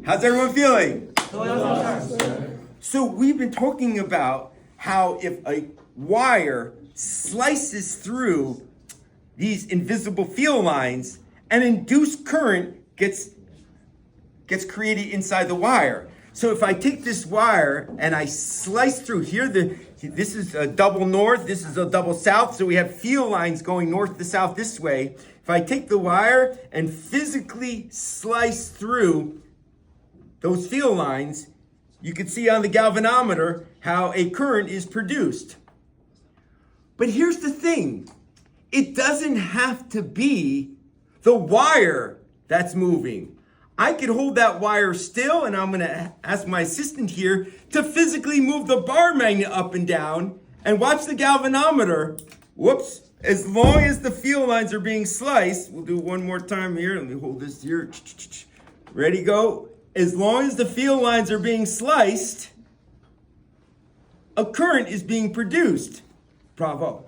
How's everyone feeling? So we've been talking about how if a wire slices through these invisible field lines, an induced current gets created inside the wire. So if I take this wire and I slice through here, this is a double north, this is a double south, so we have field lines going north to south this way. If I take the wire and physically slice through those field lines, you can see on the galvanometer how a current is produced. But here's the thing, it doesn't have to be the wire that's moving. I could hold that wire still, and I'm gonna ask my assistant here to physically move the bar magnet up and down and watch the galvanometer. Whoops, as long as the field lines are being sliced, we'll do one more time here. Let me hold this here. Ready, go. As long as the field lines are being sliced, a current is being produced. Bravo.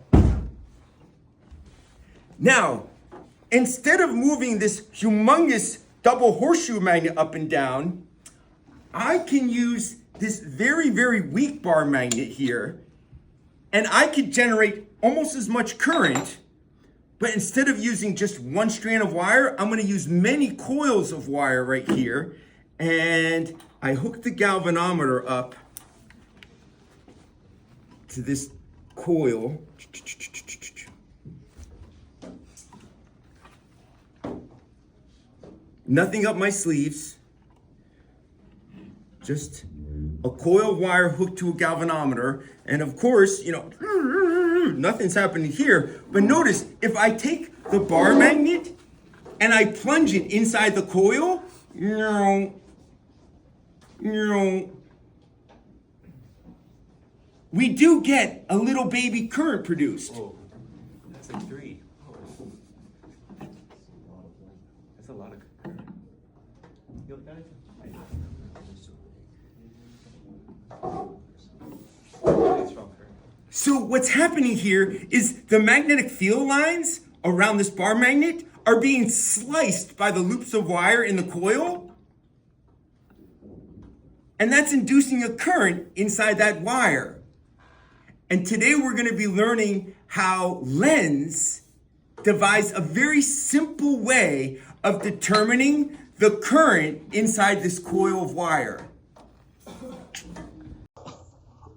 Now, instead of moving this humongous double horseshoe magnet up and down, I can use this very, very weak bar magnet here, and I could generate almost as much current, but instead of using just one strand of wire, I'm gonna use many coils of wire right here, and I hook the galvanometer up to this coil. Nothing up my sleeves, just a coil wire hooked to a galvanometer. And of course, nothing's happening here. But notice, if I take the bar magnet and I plunge it inside the coil, we do get a little baby current produced. Oh, that's like 3. That's a lot of current. You look at it? So what's happening here is the magnetic field lines around this bar magnet are being sliced by the loops of wire in the coil. And that's inducing a current inside that wire. And today we're going to be learning how Lenz devised a very simple way of determining the current inside this coil of wire.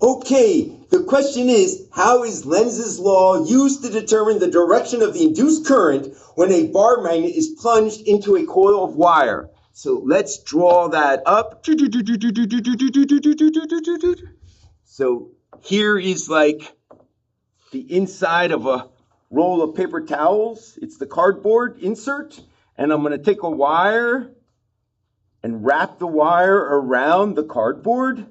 Okay, the question is, how is Lenz's law used to determine the direction of the induced current when a bar magnet is plunged into a coil of wire? So let's draw that up. So here is like the inside of a roll of paper towels. It's the cardboard insert. And I'm going to take a wire and wrap the wire around the cardboard.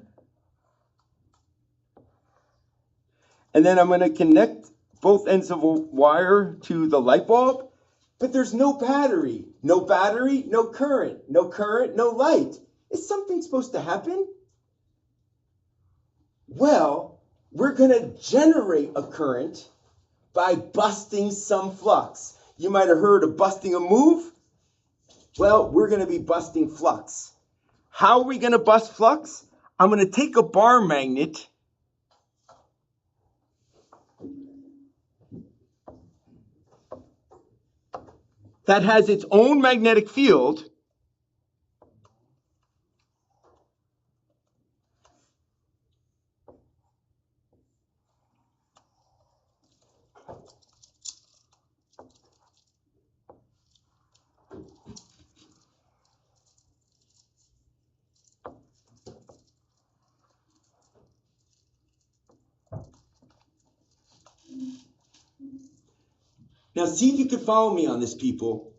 And then I'm going to connect both ends of a wire to the light bulb. But there's no battery. No battery, no current. No current, no light. Is something supposed to happen? Well, we're going to generate a current by busting some flux. You might have heard of busting a move. Well, we're going to be busting flux. How are we going to bust flux? I'm going to take a bar magnet that has its own magnetic field, Now see if you can follow me on this, people.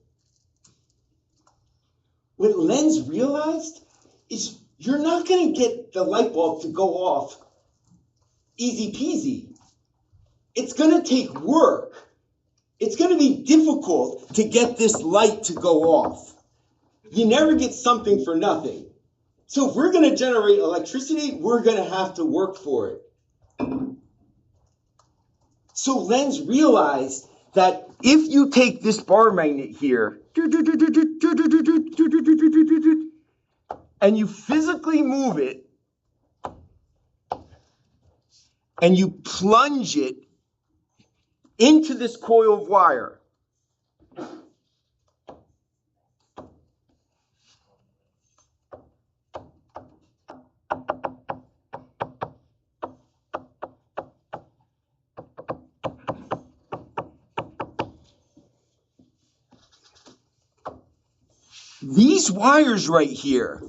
What Lenz realized is you're not going to get the light bulb to go off easy peasy. It's going to take work. It's going to be difficult to get this light to go off. You never get something for nothing. So if we're going to generate electricity, we're going to have to work for it. So Lenz realized that if you take this bar magnet here and you physically move it, and you plunge it into this coil of wire. These wires right here,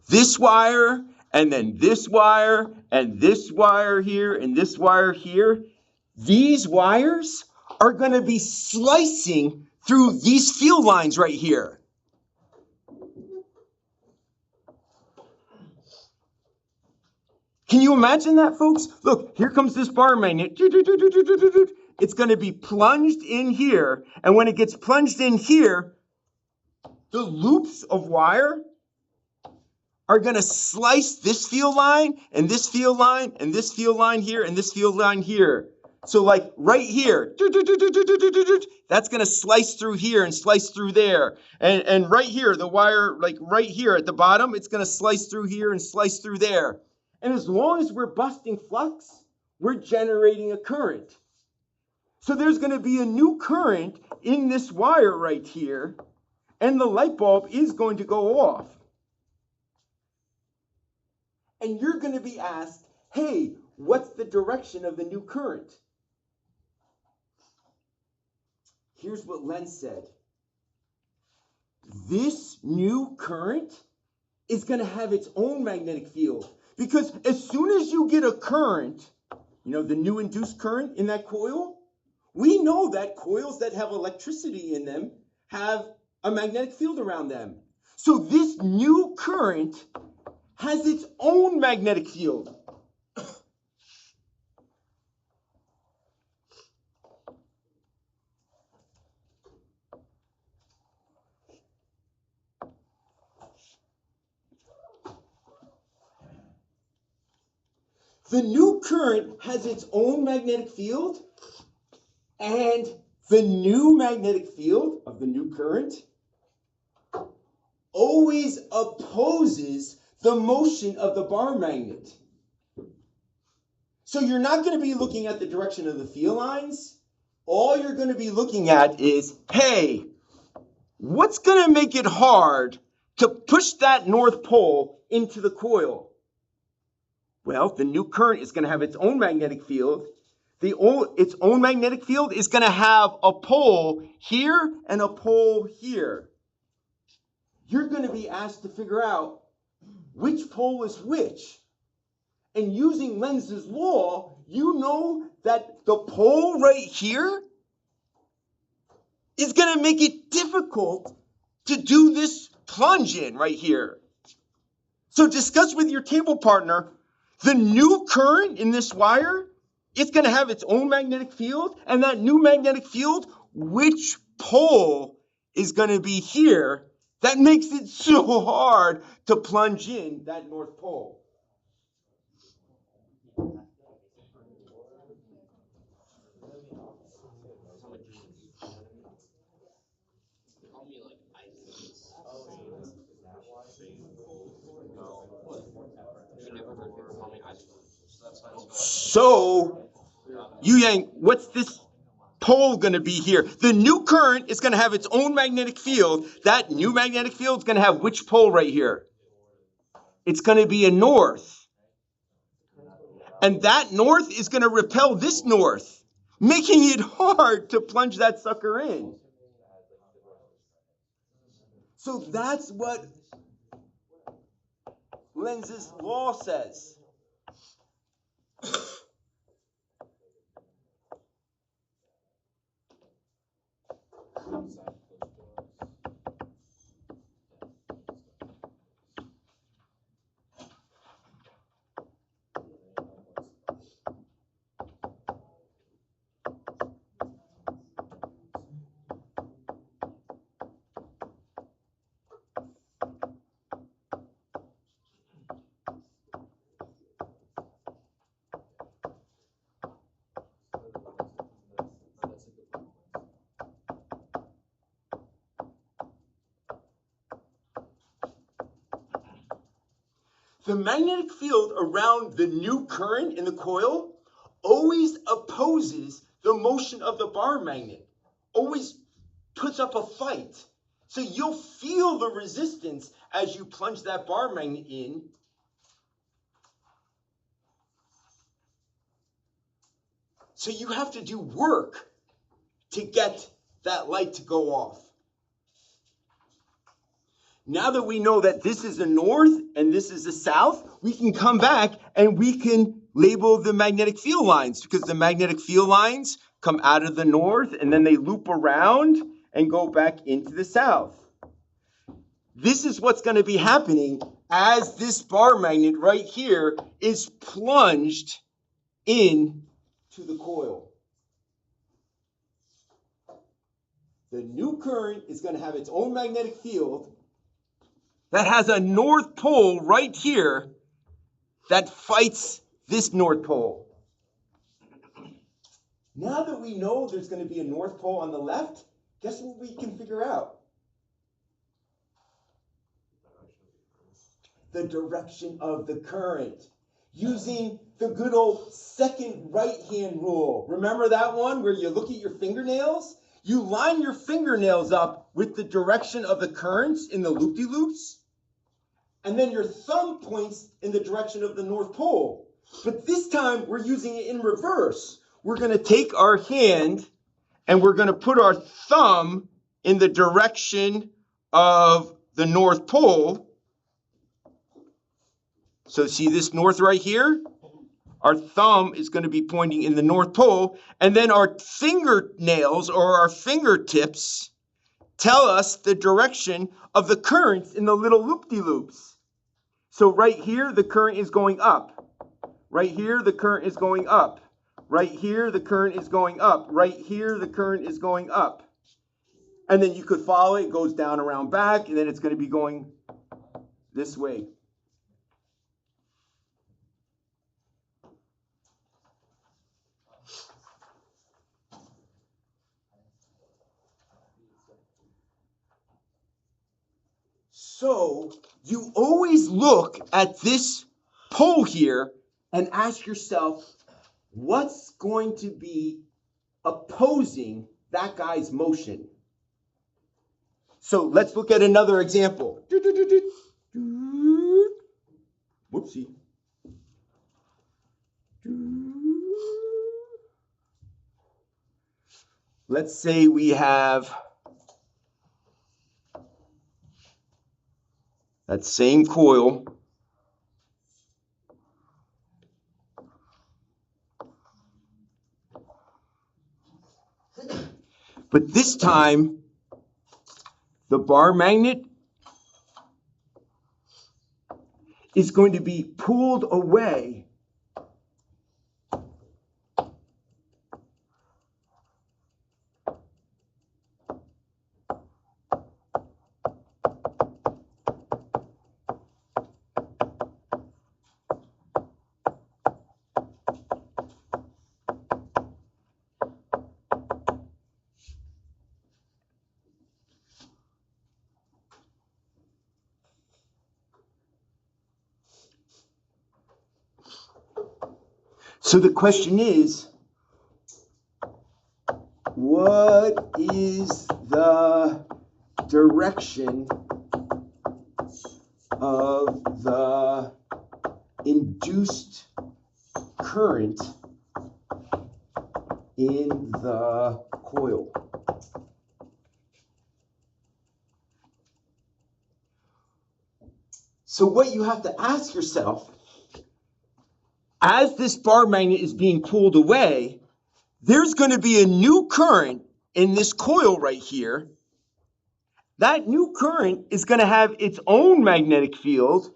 this wire, and then this wire, and this wire here, and this wire here, these wires are going to be slicing through these field lines right here. Can you imagine that, folks? Look, here comes this bar magnet. It's going to be plunged in here, and when it gets plunged in here, the loops of wire are going to slice this field line, and this field line, and this field line here, and this field line here. So like right here, that's going to slice through here and slice through there. And right here, the wire, like right here at the bottom, it's going to slice through here and slice through there. And as long as we're busting flux, we're generating a current. So there's going to be a new current in this wire right here, and the light bulb is going to go off. And you're going to be asked, hey, what's the direction of the new current? Here's what Lenz said. This new current is going to have its own magnetic field. Because as soon as you get a current, you know, the new induced current in that coil, we know that coils that have electricity in them have a magnetic field around them. So this new current has its own magnetic field. The new current has its own magnetic field, and the new magnetic field of the new current always opposes the motion of the bar magnet. So you're not going to be looking at the direction of the field lines. All you're going to be looking at is, hey, what's going to make it hard to push that north pole into the coil? Well, the new current is going to have its own magnetic field. Its own magnetic field is going to have a pole here and a pole here. You're going to be asked to figure out which pole is which. And using Lenz's law, you know that the pole right here is going to make it difficult to do this plunge in right here. So discuss with your table partner the new current in this wire. It's going to have its own magnetic field, and that new magnetic field, which pole is going to be here, that makes it so hard to plunge in that north pole. So, Yu-Yang, what's this pole going to be here? The new current is going to have its own magnetic field. That new magnetic field is going to have which pole right here? It's going to be a north. And that north is going to repel this north, making it hard to plunge that sucker in. So that's what Lenz's law says. The magnetic field around the new current in the coil always opposes the motion of the bar magnet, always puts up a fight. So you'll feel the resistance as you plunge that bar magnet in. So you have to do work to get that light to go off. Now that we know that this is the north and this is the south, we can come back and we can label the magnetic field lines, because the magnetic field lines come out of the north and then they loop around and go back into the south. This is what's going to be happening as this bar magnet right here is plunged into the coil. The new current is going to have its own magnetic field that has a north pole right here that fights this north pole. Now that we know there's going to be a north pole on the left, guess what we can figure out? The direction of the current, using the good old second right-hand rule. Remember that one where you look at your fingernails? You line your fingernails up with the direction of the currents in the loop-de-loops, and then your thumb points in the direction of the North Pole. But this time, we're using it in reverse. We're going to take our hand, and we're going to put our thumb in the direction of the North Pole. So see this north right here? Our thumb is going to be pointing in the North Pole, and then our fingernails or our fingertips tell us the direction of the currents in the little loop-de-loops. So right here, the current is going up. Right here, the current is going up. Right here, the current is going up. Right here, the current is going up. And then you could follow it. It goes down around back, and then it's going to be going this way. So you always look at this pole here and ask yourself, what's going to be opposing that guy's motion? So let's look at another example. Whoopsie. Let's say we have that same coil, but this time the bar magnet is going to be pulled away So the question is, what is the direction of the induced current in the coil? So what you have to ask yourself, as this bar magnet is being pulled away, there's going to be a new current in this coil right here. That new current is going to have its own magnetic field.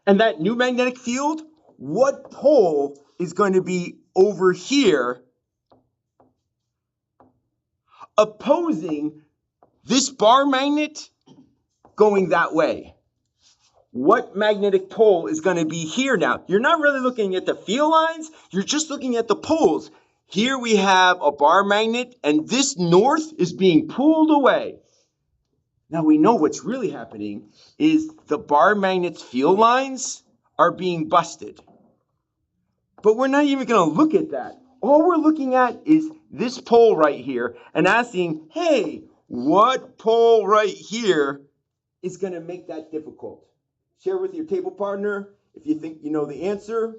And that new magnetic field, what pole is going to be over here opposing this bar magnet going that way? What magnetic pole is going to be here now? You're not really looking at the field lines. You're just looking at the poles. Here we have a bar magnet, and this north is being pulled away. Now we know what's really happening is the bar magnet's field lines are being busted. But we're not even going to look at that. All we're looking at is this pole right here and asking, hey, what pole right here is going to make that difficult? Share with your table partner if you think you know the answer.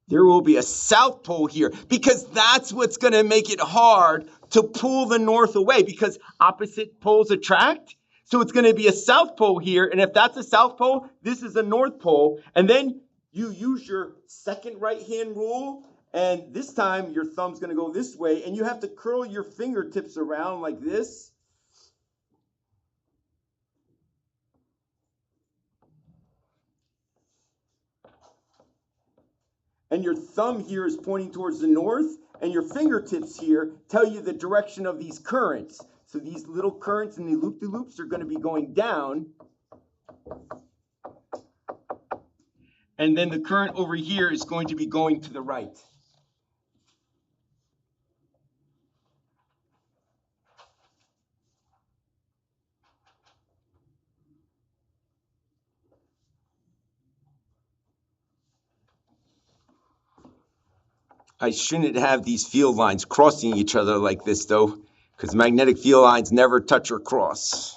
There will be a south pole here because that's what's going to make it hard to pull the north away because opposite poles attract. So it's going to be a south pole here. And if that's a south pole, this is a north pole. And then you use your second right hand rule. And this time your thumb's going to go this way. And you have to curl your fingertips around like this. And your thumb here is pointing towards the north, and your fingertips here tell you the direction of these currents. So these little currents in the loop-de-loops are going to be going down. And then the current over here is going to be going to the right. I shouldn't have these field lines crossing each other like this, though, because magnetic field lines never touch or cross.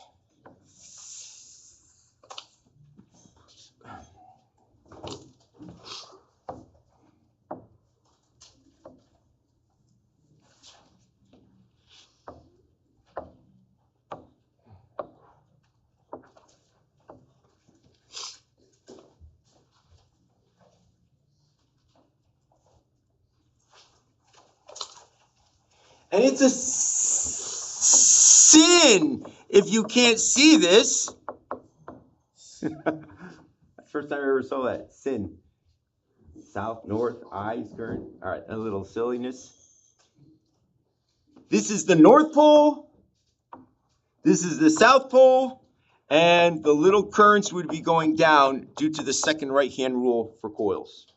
And it's a sin if you can't see this. First time I ever saw that. Sin. South, north, eyes, current. All right, a little silliness. This is the North Pole. This is the South Pole. And the little currents would be going down due to the second right-hand rule for coils.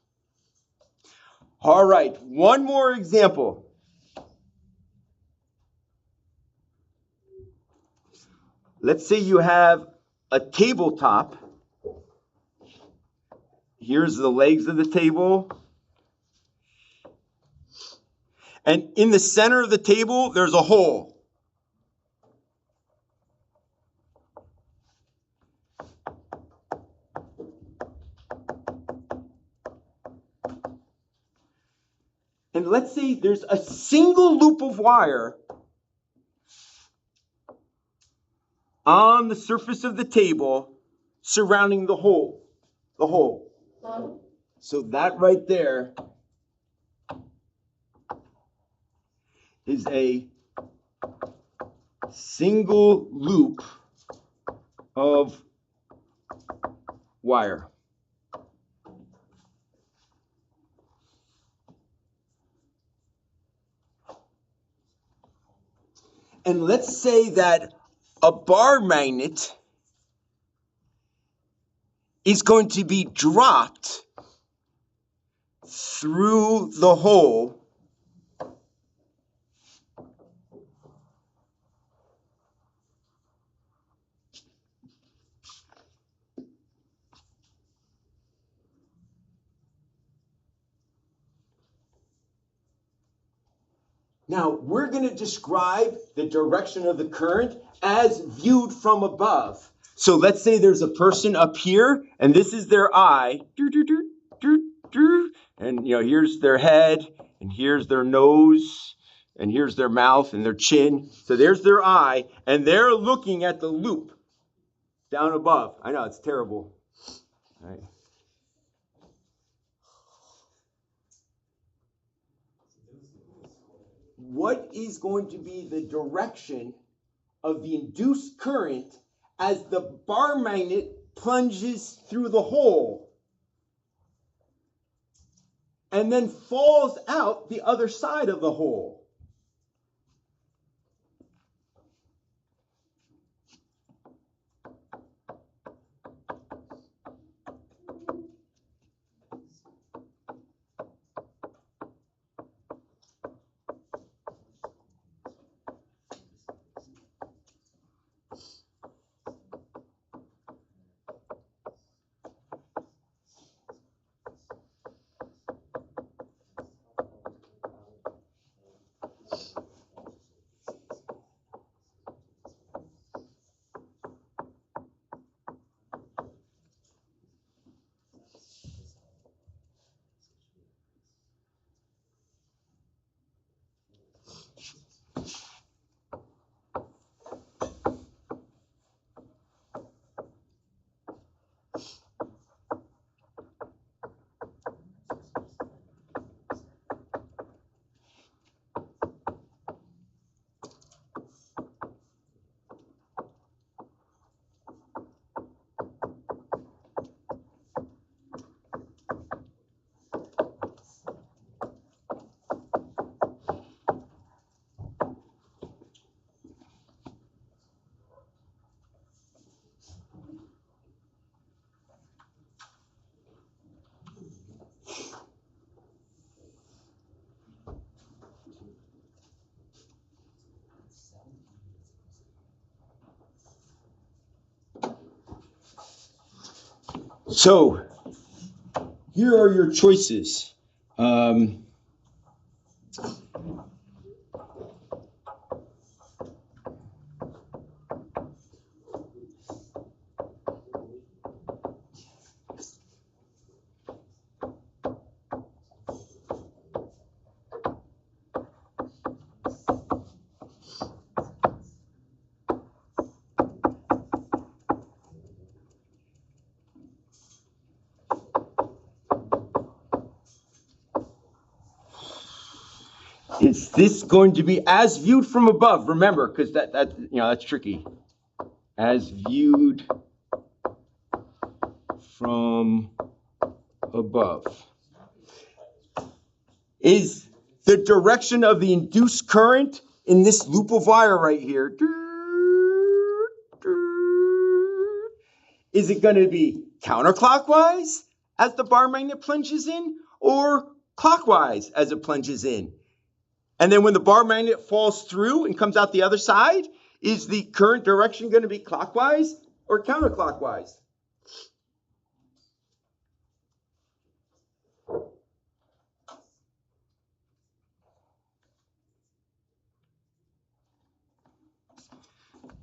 All right, one more example. Let's say you have a tabletop. Here's the legs of the table. And in the center of the table, there's a hole. And let's say there's a single loop of wire on the surface of the table surrounding the hole. So that right there is a single loop of wire. And let's say that a bar magnet is going to be dropped through the hole Now, we're going to describe the direction of the current as viewed from above. So let's say there's a person up here, and this is their eye. And, here's their head, and here's their nose, and here's their mouth and their chin. So there's their eye, and they're looking at the loop down above. I know, it's terrible. All right. What is going to be the direction of the induced current as the bar magnet plunges through the hole and then falls out the other side of the hole. So, here are your choices. Is this going to be as viewed from above? Remember, because that's tricky. As viewed from above. Is the direction of the induced current in this loop of wire right here, is it going to be counterclockwise as the bar magnet plunges in, or clockwise as it plunges in? And then when the bar magnet falls through and comes out the other side, is the current direction going to be clockwise or counterclockwise?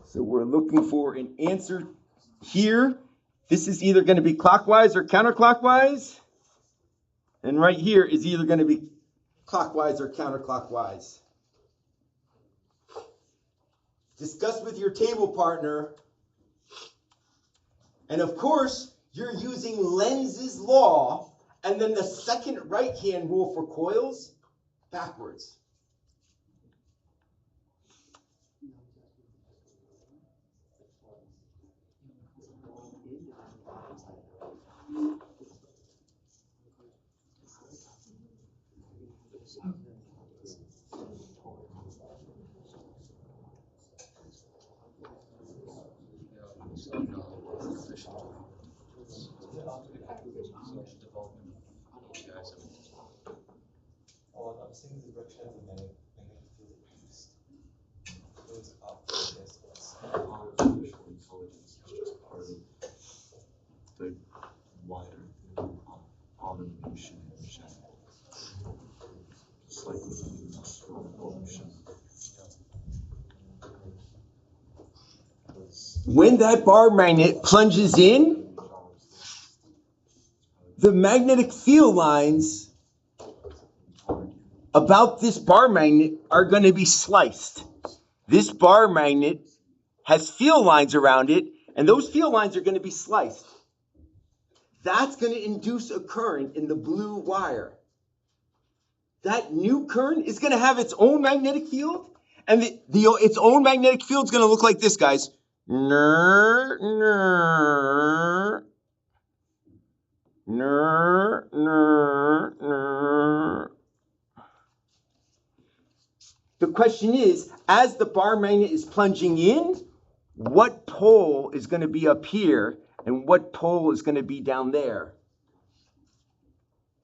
So we're looking for an answer here. This is either going to be clockwise or counterclockwise. And right here is either going to be clockwise or counterclockwise. Discuss with your table partner. And of course, you're using Lenz's law and then the second right-hand rule for coils backwards. When that bar magnet plunges in, the magnetic field lines about this bar magnet are going to be sliced. This bar magnet has field lines around it, and those field lines are going to be sliced. That's going to induce a current in the blue wire. That new current is going to have its own magnetic field, and its own magnetic field is going to look like this, guys. Ner, ner. Ner, ner, ner. The question is, as the bar magnet is plunging in, what pole is going to be up here and what pole is going to be down there?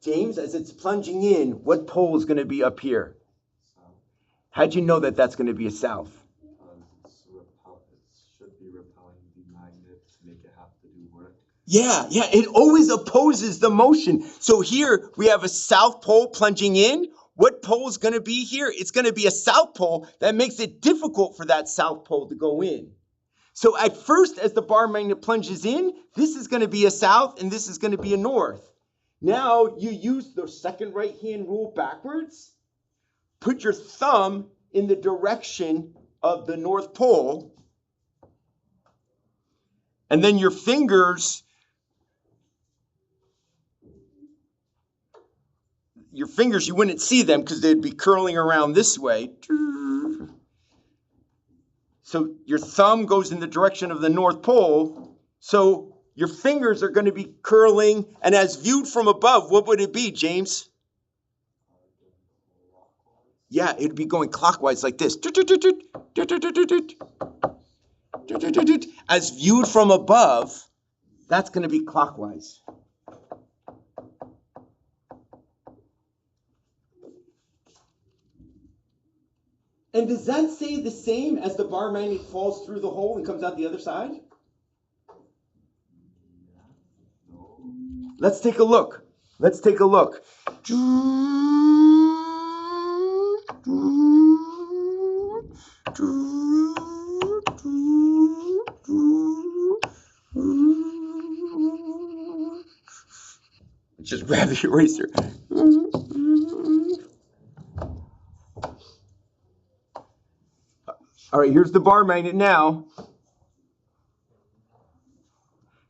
James, as it's plunging in, what pole is going to be up here? How'd you know that that's going to be a south? It should be repelling the magnet to make it have to do work. Yeah, it always opposes the motion. So here we have a south pole plunging in. What pole is going to be here? It's going to be a south pole. That makes it difficult for that south pole to go in. So at first, as the bar magnet plunges in, this is going to be a south and this is going to be a north. Now you use the second right-hand rule backwards. Put your thumb in the direction of the North Pole. And then your fingers, you wouldn't see them because they'd be curling around this way. So your thumb goes in the direction of the North Pole. So your fingers are going to be curling. And as viewed from above, what would it be, James? Yeah, it'd be going clockwise like this. As viewed from above, that's going to be clockwise. And does that say the same as the bar magnet falls through the hole and comes out the other side? Let's take a look. Just grab the eraser. All right, here's the bar magnet now.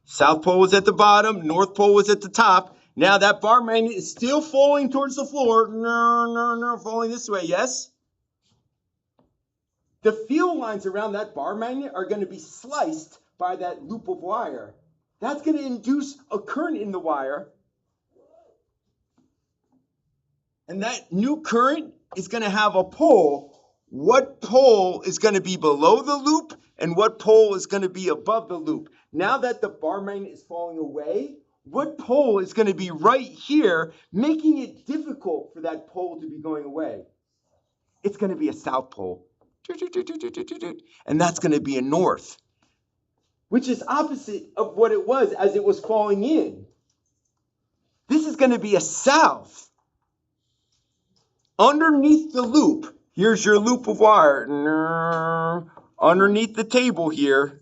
South pole was at the bottom, North pole was at the top. Now that bar magnet is still falling towards the floor. Falling this way, yes? The field lines around that bar magnet are going to be sliced by that loop of wire. That's going to induce a current in the wire. And that new current is going to have a pole. What pole is going to be below the loop and what pole is going to be above the loop? Now that the bar magnet is falling away, what pole is going to be right here, making it difficult for that pole to be going away? It's going to be a south pole. And that's going to be a north, which is opposite of what it was as it was falling in. This is going to be a south. Underneath the loop, here's your loop of wire. Underneath the table here,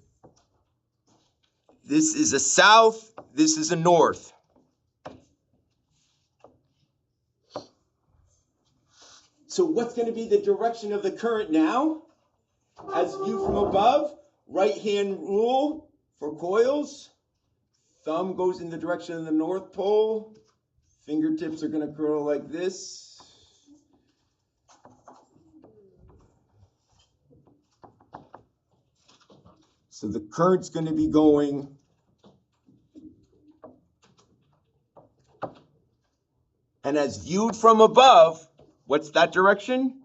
this is a south, this is a north. So what's going to be the direction of the current now? As viewed from above, right-hand rule for coils. Thumb goes in the direction of the North Pole. Fingertips are going to curl like this. So the current's going to be going and as viewed from above, what's that direction?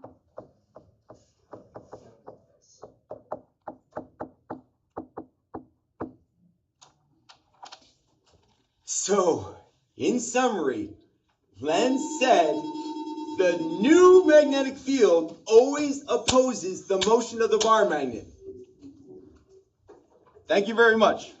So, in summary, Lenz said the new magnetic field always opposes the motion of the bar magnet. Thank you very much.